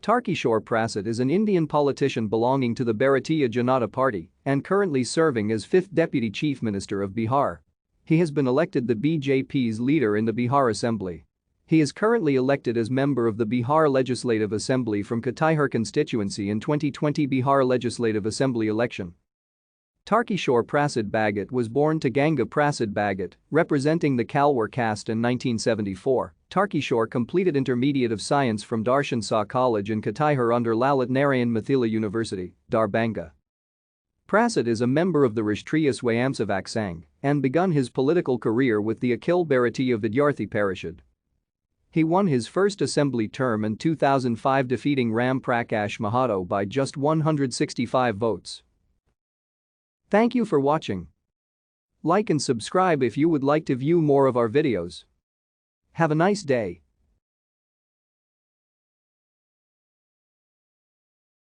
Tarkishore Prasad is an Indian politician belonging to the Bharatiya Janata Party and currently serving as 5th Deputy Chief Minister of Bihar. He has been elected the BJP's leader in the Bihar Assembly. He is currently elected as member of the Bihar Legislative Assembly from Katihar constituency in 2020 Bihar Legislative Assembly election. Tarkishore Prasad Bhagat was born to Ganga Prasad Bhagat, representing the Kalwar caste in 1974. Tarkishore completed Intermediate of Science from Darshan Shah College in Katihar under Lalit Narayan Mithila University, Darbhanga. Prasad is a member of the Rashtriya Swayamsevak Sangh and begun his political career with the Akhil Bharatiya Vidyarthi Parishad. He won his first assembly term in 2005 defeating Ram Prakash Mahato by just 165 votes. Thank you for watching. Like and subscribe if you would like to view more of our videos. Have a nice day.